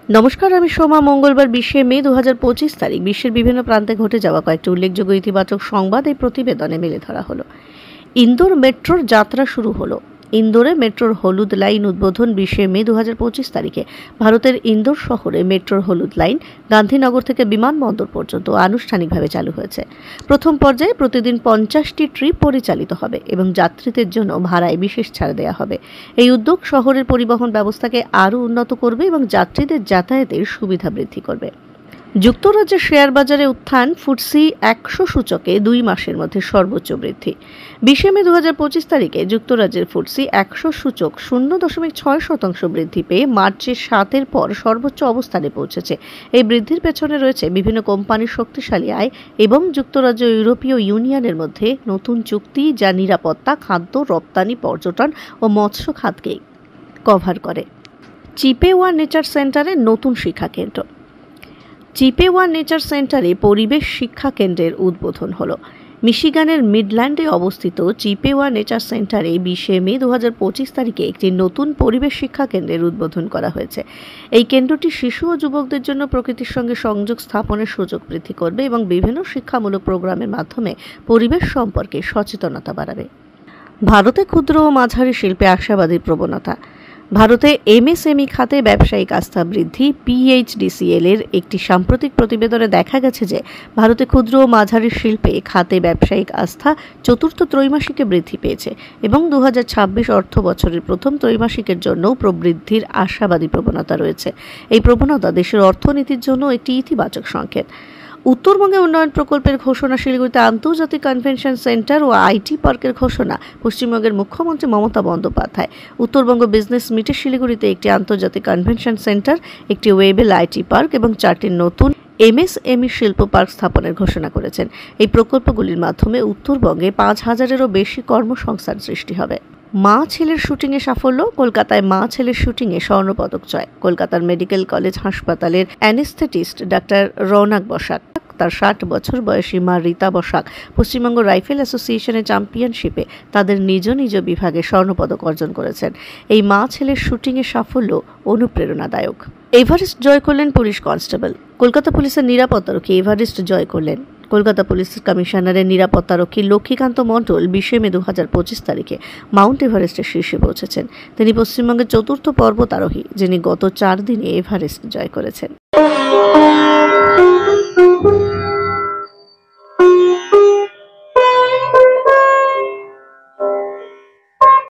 নমস্কার, আমি সোমা। মঙ্গলবার 20শে মে 2025 তারিখ বিশ্বের বিভিন্ন প্রান্তে ঘটে যাওয়া কয়েকটি উল্লেখযোগ্য ইতিবাচক সংবাদ এই প্রতিবেদনে মেলে ধরা হলো। ইন্দোর মেট্রোর যাত্রা শুরু হলো। ইন্দোরে মেট্রোর হলুদ লাইন উদ্বোধন 20শে মে 2025 তারিখে ভারতের ইন্দোর শহরে মেট্রোর হলুদ লাইন গান্ধীনগর থেকে বিমানবন্দর পর্যন্ত আনুষ্ঠানিকভাবে চালু হয়েছে। প্রথম পর্যায়ে প্রতিদিন 50টি ট্রিপ পরিচালিত হবে এবং যাত্রীদের জন্য ভাড়ায় বিশেষ ছাড় দেওয়া হবে। এই উদ্যোগ শহরের পরিবহন ব্যবস্থাকে আরও উন্নত করবে এবং যাত্রীদের যাতায়াতের সুবিধা বৃদ্ধি করবে। যুক্তরাজ্যের শেয়ার বাজারে উত্থান। ফুটসি 100 সূচকে 2 মাসের মধ্যে সর্বোচ্চ বৃদ্ধি। 20শে মে 2025 তারিখে যুক্তরাজ্যের ফুটসি 100 সূচক 0.6% বৃদ্ধি পেয়ে মার্চের 7-এর পর সর্বোচ্চ অবস্থানে পৌঁছেছে। এই বৃদ্ধির পেছনে রয়েছে বিভিন্ন কোম্পানির শক্তিশালী আয় এবং যুক্তরাজ্য ইউরোপীয় ইউনিয়নের মধ্যে নতুন চুক্তি, যা নিরাপত্তা, খাদ্য, রপ্তানি, পর্যটন ও মৎস্য খাতকে কভার করে। চিপেওয়া নেচার সেন্টারে নতুন শিক্ষা কেন্দ্র। চিপেওয়া নেচার সেন্টারে পরিবেশ শিক্ষা কেন্দ্রের উদ্বোধন হলো। মিশিগানের মিডল্যান্ডে অবস্থিত চিপেওয়া নেচার সেন্টারে 20শে মে 2025 তারিখে একটি নতুন পরিবেশ শিক্ষা কেন্দ্রের উদ্বোধন করা হয়েছে। এই কেন্দ্রটি শিশু ও যুবকদের জন্য প্রকৃতির সঙ্গে সংযোগ স্থাপনের সুযোগ বৃদ্ধি করবে এবং বিভিন্ন শিক্ষামূলক প্রোগ্রামের মাধ্যমে পরিবেশ সম্পর্কে সচেতনতা বাড়াবে। ভারতে ক্ষুদ্র ও মাঝারি শিল্পে আশাবাদী প্রবণতা। ভারতে এমএসএমই খাতে ব্যবসায়িক আস্থা বৃদ্ধি। PHDCL এর একটি সাম্প্রতিক প্রতিবেদনে দেখা গেছে যে ভারতে ক্ষুদ্র ও মাঝারি শিল্পে খাতে ব্যবসায়িক আস্থা চতুর্থ ত্রৈমাসিকে বৃদ্ধি পেয়েছে এবং 2026 অর্থ বছরের প্রথম ত্রৈমাসিকের জন্যও প্রবৃদ্ধির আশাবাদী প্রবণতা রয়েছে। এই প্রবণতা দেশের অর্থনীতির জন্য একটি ইতিবাচক সংকেত। উত্তরবঙ্গে উন্নয়ন প্রকল্পের ঘোষণা। শিলিগুড়িতে আন্তর্জাতিক কনভেনশন সেন্টার ও আইটি পার্কের ঘোষণা। পশ্চিমবঙ্গের মুখ্যমন্ত্রী মমতা বন্দ্যোপাধ্যায়। উত্তরবঙ্গ বিজনেস মিটে শিলিগুড়িতে একটি আন্তর্জাতিক কনভেনশন সেন্টার, একটি ওয়েবেল আইটি পার্ক এবং 4টি নতুন MSME শিল্প পার্ক স্থাপনের ঘোষণা করেছেন। এই প্রকল্পগুলির মাধ্যমে উত্তরবঙ্গে 5000-এরও বেশি কর্মসংস্থান সৃষ্টি হবে। মা ছেলের শুটিংয়ে সাফল্য। কলকাতায় মা ছেলের শুটিংয়ে স্বর্ণপদক জয়। কলকাতার মেডিকেল কলেজ হাসপাতালের অ্যানেস্থেটিস্ট ডাক্তার রৌনক বসাক, তার 60 বছর বয়সী মা রীতা বসাক পশ্চিমবঙ্গ রাইফেল অ্যাসোসিয়েশনের চ্যাম্পিয়নশিপে তাদের নিজ নিজ বিভাগে স্বর্ণপদক অর্জন করেছেন। এই মা ছেলের শুটিংয়ের সাফল্য অনুপ্রেরণাদায়ক। এভারেস্ট জয় করলেন পুলিশ কনস্টেবল। কলকাতা পুলিশের নিরাপত্তারক্ষী এভারেস্ট জয় করলেন। কলকাতা পুলিশ কমিশনারের নিরাপত্তারক্ষী লক্ষ্মীকান্ত মণ্ডল 20শে মে 2025 তারিখে মাউন্ট এভারেস্টের শীর্ষে পৌঁছেছেন। তিনি পশ্চিমবঙ্গের চতুর্থ পর্বতারোহী যিনি গত 4 দিনে এভারেস্ট জয় করেছেন।